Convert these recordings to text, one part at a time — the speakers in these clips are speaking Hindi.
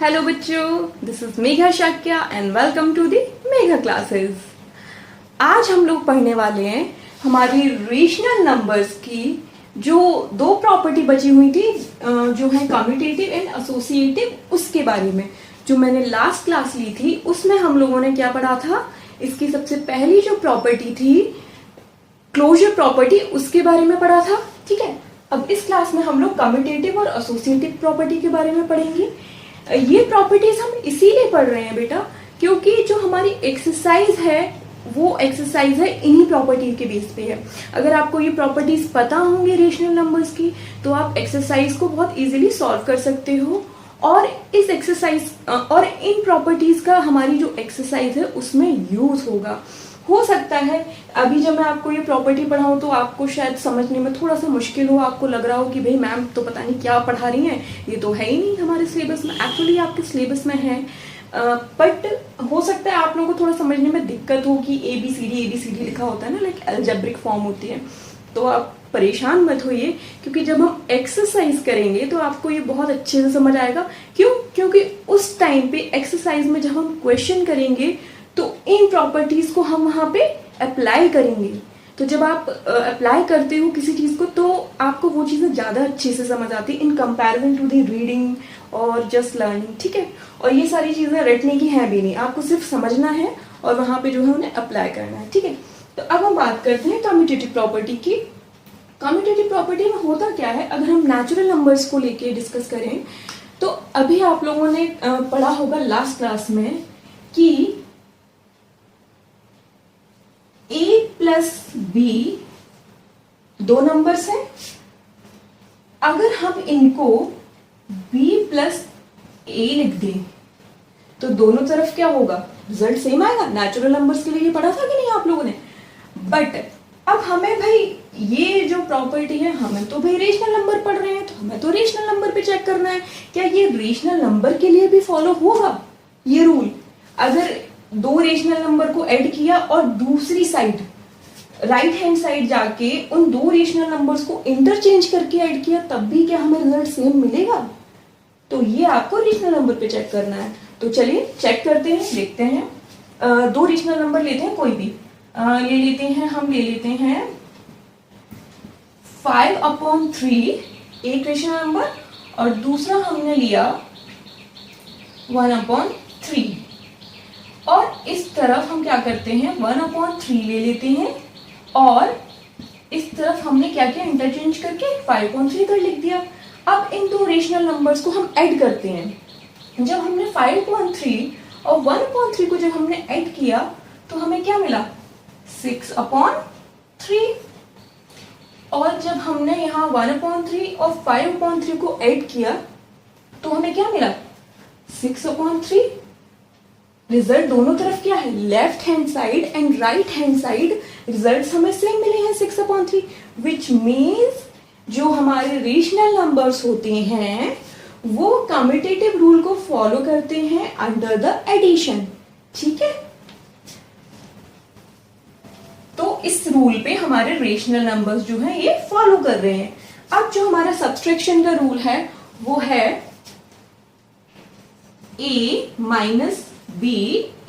हेलो बच्चों, this is Megha Shakya and welcome to the Megha classes. आज हम लोग पढ़ने वाले हैं हमारी रेशनल नंबर्स की जो दो प्रॉपर्टी बची हुई थी, जो है कम्यूटेटिव एंड एसोसिएटिव, उसके बारे में। जो मैंने लास्ट क्लास ली थी उसमें हम लोगों ने क्या पढ़ा था, इसकी सबसे पहली जो प्रॉपर्टी थी क्लोजर प्रॉपर्टी, उसके बारे में पढ़ा था। ठीक है, अब इस क्लास में हम लोग कम्यूटेटिव और एसोसिएटिव प्रॉपर्टी के बारे में पढ़ेंगे। ये प्रॉपर्टीज हम इसीलिए पढ़ रहे हैं बेटा क्योंकि जो हमारी एक्सरसाइज है वो एक्सरसाइज है इन्हीं प्रॉपर्टी के बेस पे है। अगर आपको ये प्रॉपर्टीज पता होंगे रेशनल नंबर्स की तो आप एक्सरसाइज को बहुत इजीली सॉल्व कर सकते हो, और इस एक्सरसाइज और इन प्रॉपर्टीज का हमारी जो एक्सरसाइज है उसमें यूज होगा। हो सकता है अभी जब मैं आपको ये प्रॉपर्टी पढ़ाऊं तो आपको शायद समझने में थोड़ा सा मुश्किल हो, आपको लग रहा हो कि भाई मैम तो पता नहीं क्या पढ़ा रही हैं, ये तो है ही नहीं हमारे सिलेबस में। एक्चुअली आपके सिलेबस में है, बट हो सकता है आप लोगों को थोड़ा समझने में दिक्कत हो कि ABCD लिखा होता है ना, लाइक अलजेब्रिक फॉर्म होती है। तो आप परेशान मत होइए क्योंकि जब हम एक्सरसाइज करेंगे तो आपको ये बहुत अच्छे से समझ आएगा। क्यों? क्योंकि उस टाइम पे एक्सरसाइज में जब हम क्वेश्चन करेंगे तो इन प्रॉपर्टीज को हम वहां पे अप्लाई करेंगे। तो जब आप अप्लाई करते हो किसी चीज को तो आपको वो चीजें ज्यादा अच्छे से समझ आती है in comparison to the reading और जस्ट लर्निंग। ठीक है, और ये सारी चीजें रटने की है भी नहीं, आपको सिर्फ समझना है और वहां पे जो है उन्हें अप्लाई करना है। ठीक है, तो अब हम बात करते हैं कम्यूटेटिव प्रॉपर्टी की। कम्यूटेटिव प्रॉपर्टी में होता क्या है, अगर हम नेचुरल नंबर्स को लेके डिस्कस करें तो अभी आप लोगों ने पढ़ा होगा लास्ट क्लास में कि A प्लस B दो नंबर्स हैं। अगर हम इनको B प्लस A लिख दें तो दोनों तरफ क्या होगा, रिजल्ट सेम आएगा। नेचुरल नंबर्स के लिए ये पढ़ा था कि नहीं आप लोगों ने? बट अब हमें भाई ये जो प्रॉपर्टी है, हमें तो भाई रेशनल नंबर पढ़ रहे हैं तो हमें तो रेशनल नंबर पे चेक करना है क्या ये रेशनल नंबर के लिए भी फॉलो होगा ये रूल। अगर दो रेशनल नंबर को ऐड किया और दूसरी साइड राइट हैंड साइड जाके उन दो रेशनल नंबर्स को इंटरचेंज करके ऐड किया तब भी क्या हमें रिजल्ट सेम मिलेगा? तो ये आपको रेशनल नंबर पे चेक करना है। तो चलिए चेक करते हैं, देखते हैं। दो रेशनल नंबर लेते हैं, कोई भी ले लेते हैं। हम ले लेते हैं 5/3 एक रेशनल नंबर और दूसरा हमने लिया 1/3। और इस तरफ हम क्या करते हैं, 1/3 ले लेते हैं और इस तरफ हमने क्या किया, इंटरचेंज करके 5/3 कर लिख दिया। अब इन दो रेशनल नंबर्स को हम ऐड करते हैं। जब हमने 5/3 और 1/3 को जब हमने ऐड किया तो हमें क्या मिला, 6/3। और जब हमने यहाँ 1/3 और 5/3 को ऐड किया तो हमें क्या मिला, 6/3। रिजल्ट दोनों तरफ क्या है, left hand side and right hand side results हमें सेम मिले हैं 6/3, विच मीन्स जो हमारे रेशनल नंबर्स होते हैं वो कम्यूटेटिव रूल को फॉलो करते हैं अंडर द एडिशन। ठीक है, तो इस रूल पे हमारे रेशनल नंबर्स जो है ये फॉलो कर रहे हैं। अब जो हमारा सब्सट्रैक्शन का रूल है वो है A minus B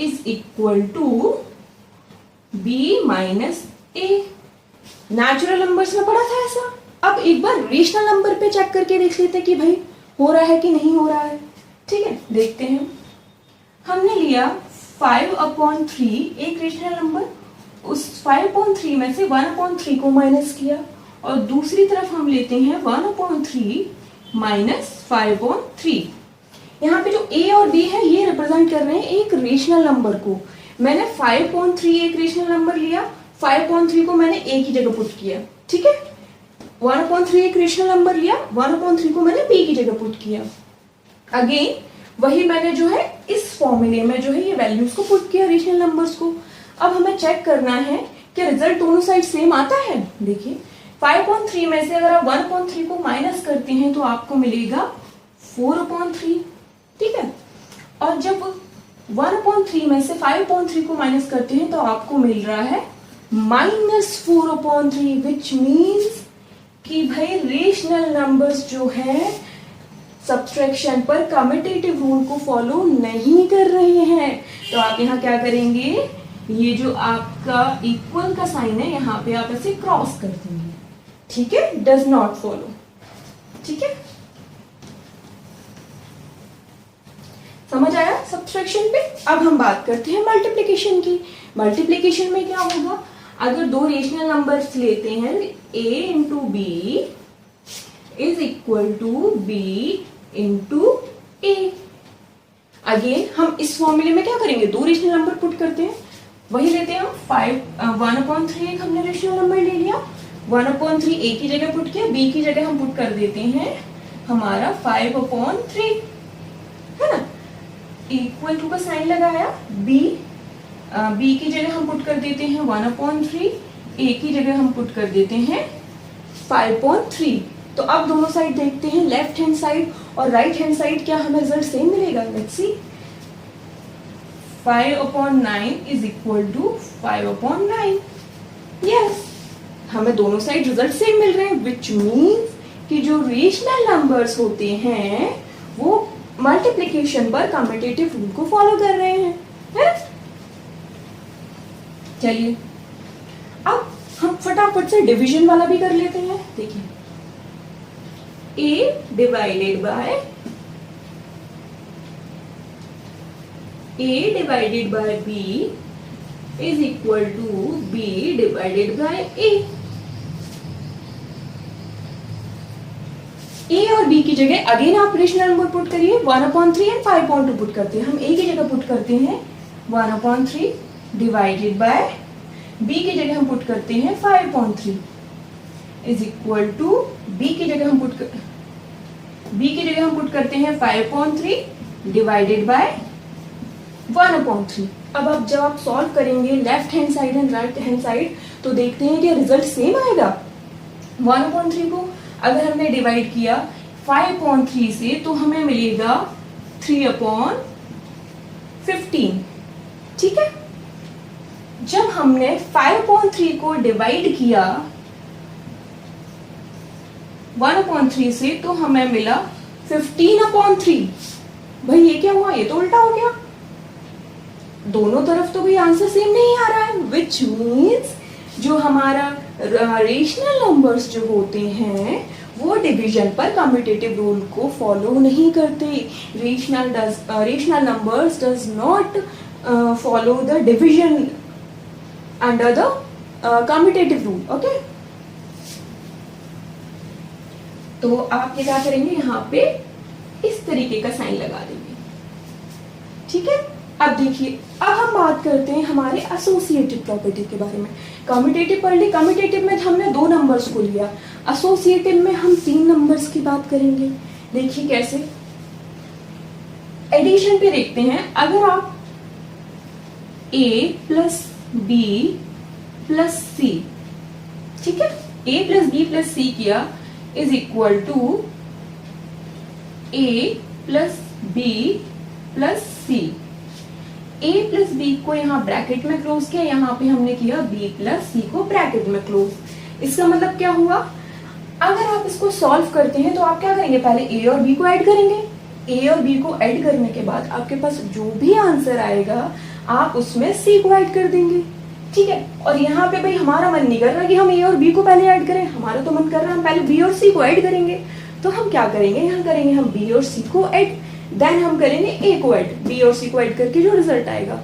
is equal to B minus A। Natural numbers में पढ़ा था ऐसा। अब एक बार रेशनल नंबर पे चेक करके देख लेते हैं कि भाई हो रहा है कि नहीं हो रहा है। ठीक है, देखते हैं। हमने लिया 5/3 एक रेशनल नंबर, उस 5/3 में से 1/3 को माइनस किया और दूसरी तरफ हम लेते हैं 1/3 माइनस 5/3। यहाँ पे जो A और B है ये रिप्रेजेंट कर रहे हैं एक रेशनल नंबर को। मैंने 5/3 एक रेशनल नंबर लिया, 5/3 को मैंने A की जगह पुट किया। ठीक है, 1/3 एक रेशनल नंबर लिया, 1/3 को मैंने B की जगह पुट किया। अगेन वही मैंने जो है इस फॉर्मूले में जो है ये वैल्यूज को पुट किया रेशनल नंबर्स को। अब हमें चेक करना है कि रिजल्ट दोनों साइड सेम आता है। देखिए 5/3 में से अगर आप 1/3 को माइनस करते हैं तो आपको मिलेगा 4/3। ठीक है, और जब 1/3 में से 5/3 को माइनस करते हैं तो आपको मिल रहा है -4/3, विच मीन्स कि भाई रेशनल नंबर्स जो है सब्ट्रैक्शन पर कम्यूटेटिव रूल को फॉलो नहीं कर रहे हैं, तो आप यहाँ क्या करेंगे, ये जो आपका इक्वल का साइन है यहाँ पे आप ऐसे क्रॉस कर देंगे, ठीक है, डज नॉट फॉलो, ठीक है, समझ आया सब्ट्रैक्शन पे। अब हम बात करते हैं मल्टीप्लिकेशन की। मल्टीप्लिकेशन में क्या होगा, अगर दो रेशनल नंबर्स लेते हैं a into B is equal to B into A, again हम इस फॉर्मूले में क्या करेंगे, दो रेशनल नंबर पुट करते हैं, वही लेते हैं हम 1/3 हमने रेशनल नंबर ले लिया, 1/3 ए की जगह पुट किया, बी की जगह हम पुट कर देते हैं हमारा 5/3, है ना, इक्वल टू का साइन लगाया, बी की जगह हम पुट कर देते हैं 1/3, ए की जगह हम पुट कर देते हैं 5/3। तो अब दोनों साइड देखते हैं, लेफ्ट हैंड साइड और राइट हैंड साइड, क्या हमें रिजल्ट सेम मिलेगा, let's see, 5/9 is equal to 5/9, yes, हमें दोनों साइड रिजल्ट सेम मिल रहे हैं, विच मीन्स कि जो रेशनल नंबर्स होते हैं वो मल्टीप्लिकेशन पर कम्यूटेटिव रूल को फॉलो कर रहे हैं, है? चलिए अब हम फटाफट से डिवीजन वाला भी कर लेते हैं। देखिए a divided by b is equal to b divided by a। a और b की जगह अगेन आप रेशनल नंबर पुट करिए, 1/3 एंड 5/2 पुट करते हैं, हम a की जगह पुट करते हैं 1/3 डिवाइडेड बाय b की जगह हम पुट करते हैं 5/3 इज इक्वल टू b की जगह हम पुट करते हैं 5/3 डिवाइडेड बाय 1/3। अब जब आप सॉल्व करेंगे left hand side and right hand side, तो देखते हैं कि रिजल्ट सेम आएगा। 1/3 को अगर हमने डिवाइड किया 5/3 से तो हमें मिलेगा 3/15, ठीक है। जब हमने 5/3 को डिवाइड किया 1/3 से तो हमें मिला 15/3। भाई ये क्या हुआ, ये तो उल्टा हो गया, दोनों तरफ तो भी आंसर सेम नहीं आ रहा है, विच मीन्स जो हमारा रेशनल नंबर्स जो होते हैं वो डिवीजन पर कम्यूटेटिव रूल को फॉलो नहीं करते। Rational numbers does not follow the division under the commutative rule, okay. तो आप ये क्या करेंगे, यहाँ पे इस तरीके का साइन लगा देंगे, ठीक है। अब देखिए, अब हम बात करते हैं हमारे एसोसिएटिव प्रॉपर्टी के बारे में। कम्यूटेटिव पढ़ ली, कम्यूटेटिव में हमने दो नंबर्स को लिया, एसोसिएटिव में हम 3 नंबर्स की बात करेंगे। देखिए कैसे, एडिशन पे देखते हैं, अगर आप a plus B plus C, ठीक है, a plus B plus C किया is equal to a plus B plus C. a plus B को यहाँ ब्रैकेट में क्लोज किया, यहाँ पे हमने किया b प्लस सी को ब्रैकेट में क्लोज। इसका मतलब क्या हुआ, अगर आप इसको सॉल्व करते हैं तो आप क्या करेंगे, पहले a और b को ऐड करेंगे, a और b को ऐड करने के बाद आपके पास जो भी आंसर आएगा आप उसमें c को ऐड कर देंगे, ठीक है। और यहाँ पे भाई हमारा मन नहीं कर रहा कि हम a और b को पहले ऐड करें, हमारा तो मन कर रहा है हम पहले b और c को ऐड करेंगे। तो हम क्या करेंगे, यहाँ करेंगे हम b और c को ऐड, देन हम करेंगे a को ऐड, b और c को ऐड करके जो रिजल्ट आएगा।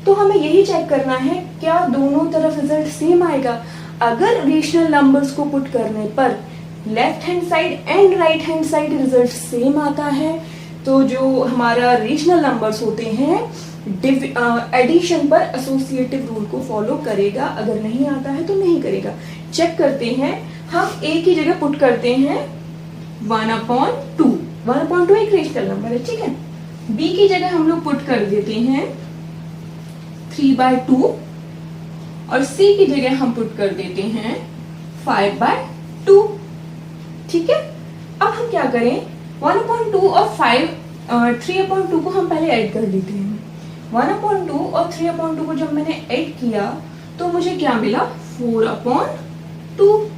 तो हमें यही चेक करना है क्या दोनों तरफ रिजल्ट सेम आएगा। अगर रेशनल नंबर्स को पुट करने पर left hand side and right hand side result same आता है, तो जो हमारा रेशनल नंबर्स होते हैं एडिशन पर एसोसिएटिव रूल को फॉलो करेगा, अगर नहीं आता है तो नहीं करेगा। चेक करते हैं, हम a की जगह पुट करते हैं 1/2, 1/2 एक रेशनल नंबर है, ठीक है। b की जगह हम लोग पुट कर देते हैं 3/2 और c की जगह हम पुट कर देते हैं 5/2, ठीक है। अब हम क्या करें, 1/2 और 3/2 को हम पहले ऐड कर लेते हैं। 1/2 और 3/2 को जब मैंने ऐड किया तो मुझे क्या मिला, 4/2,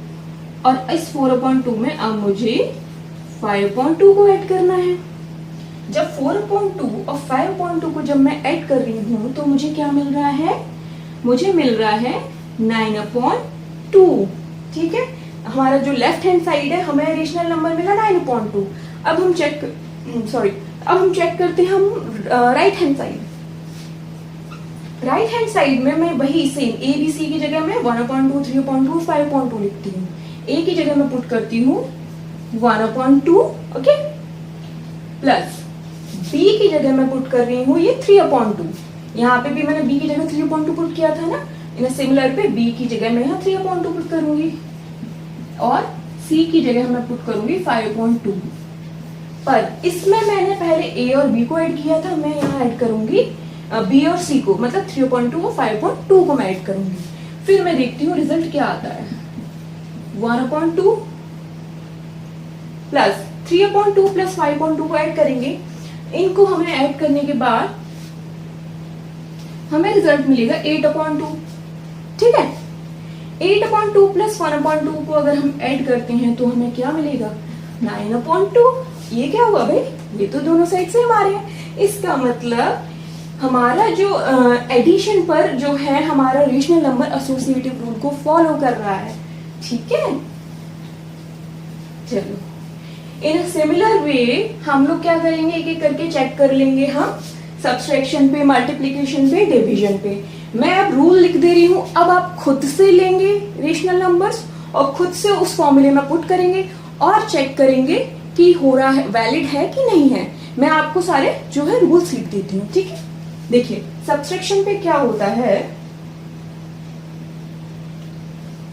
और इस 4/2 में अब मुझे 5/2 को ऐड करना है। जब 4/2 और 5/2 को जब मैं ऐड कर रही हूँ तो मुझे क्या मिल रहा है, मुझे मिल रहा है 9/2। ठीक है, हमारा जो लेफ्ट हैंड साइड है हमें रेशनल नंबर मिला 9/2। अब हम चेक करते हैं हम right hand side. Right hand side में मैं वही सेम ए बी सी की जगह मैं 1/2, 3/2, 5/2 लिखती हूँ। ए की जगह मैं पुट करती हूँ 1/2, ओके, प्लस बी की जगह मैं पुट कर रही हूँ ये 3/2। यहाँ पे भी मैंने बी की जगह 3/2 पुट किया था ना, इन सिमिलर पे बी की जगह मैं यहाँ 3/2 पुट करूंगी और सी की जगह मैं पुट करूंगी 5/2। पर इसमें मैंने पहले ए और बी को ऐड किया था, मैं यहाँ ऐड करूंगी बी और सी को, मतलब 3/2 और 5/2 को मैं ऐड करूंगी। फिर मैं देखती हूँ रिजल्ट क्या आता है। 1/2 प्लस 3/2 प्लस 5/2 को ऐड करेंगे। इनको हमें ऐड करने के बाद हमें रिजल्ट मिलेगा 8/2। ठीक है, 8/2 प्लस 1/2 को अगर हम ऐड करते हैं तो हमें क्या मिलेगा, 9/2। ये क्या हुआ भाई, ये तो दोनों साइड से हमारे हैं। इसका मतलब हमारा जो एडिशन पर जो है हमारा रेशनल नंबर एसोसिएटिव रूल को फॉलो कर रहा है। ठीक है, चलो इन सिमिलर वे हम लोग क्या करेंगे, एक एक करके चेक कर लेंगे हम, सब्सट्रैक्शन पे, मल्टीप्लिकेशन पे, डिवीजन पे। मैं अब रूल लिख दे रही हूं, अब आप खुद से लेंगे रेशनल नंबर्स और खुद से उस फॉर्मूले में पुट करेंगे और चेक करेंगे कि हो रहा है, वैलिड है कि नहीं है। मैं आपको सारे जो है रूल्स लिख देती हूँ। ठीक है, देखिए सब्सट्रैक्शन पे क्या होता है,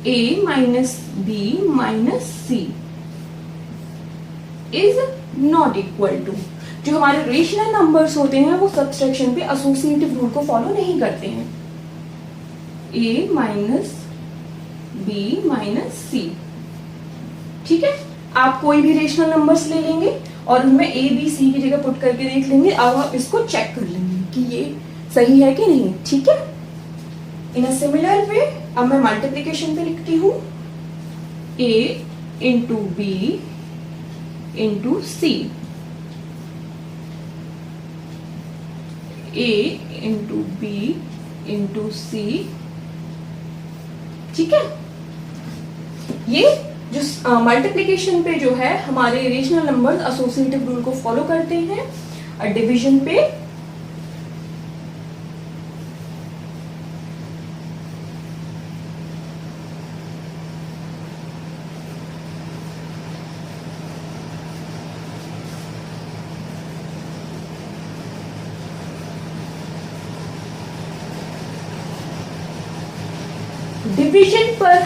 a minus B minus C is not equal to, जो हमारे रेशनल नंबर्स होते हैं वो सब्सट्रैक्शन पे एसोसिएटिव रूल को फॉलो नहीं करते हैं। a माइनस बी माइनस सी, ठीक है, आप कोई भी रेशनल नंबर्स ले लेंगे और उनमें a b c की जगह पुट करके देख लेंगे। अब आप इसको चेक कर लेंगे कि ये सही है कि नहीं। ठीक है, इन अ सिमिलर वे अब मैं मल्टीप्लिकेशन पे लिखती हूँ a into B into C, a into B into C. ठीक है, ये जो मल्टीप्लिकेशन पे जो है हमारे रेशनल नंबर्स एसोसिएटिव रूल को फॉलो करते हैं। और डिवीजन पे डिवीजन पर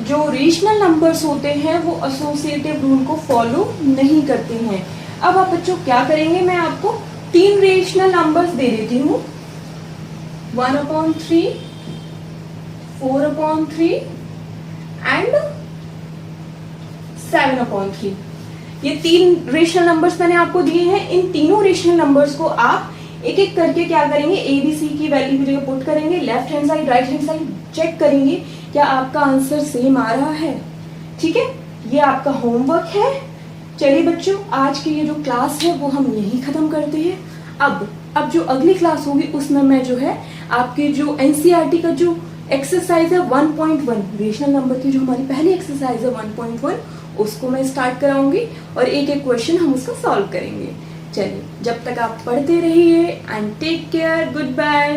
जो रेशनल नंबर्स होते हैं वो एसोसिएटिव रूल को फॉलो नहीं करते हैं। अब आप बच्चों क्या करेंगे, मैं आपको 3 रेशनल नंबर्स दे देती हूँ, 1/3, 4/3 एंड 7/3। ये 3 रेशनल नंबर्स मैंने आपको दिए हैं। इन तीनों रेशनल नंबर्स को आप एक एक करके क्या करेंगे, ए बी सी की वैल्यू की जगह पुट करेंगे, left hand side right hand side check करेंगे क्या आपका आंसर सेम आ रहा है। ठीक है, ये आपका होमवर्क है। चलिए बच्चों, आज की ये जो क्लास है वो हम यही खत्म करते हैं। अब जो अगली क्लास होगी उसमें मैं जो है आपकी जो एनसीईआरटी का जो एक्सरसाइज है 1.1 रेशनल नंबर की जो हमारी पहली एक्सरसाइज है 1.1 उसको मैं स्टार्ट कराऊंगी और एक एक क्वेश्चन हम उसका सॉल्व करेंगे। चलिए, जब तक आप पढ़ते रहिए and take care, good bye.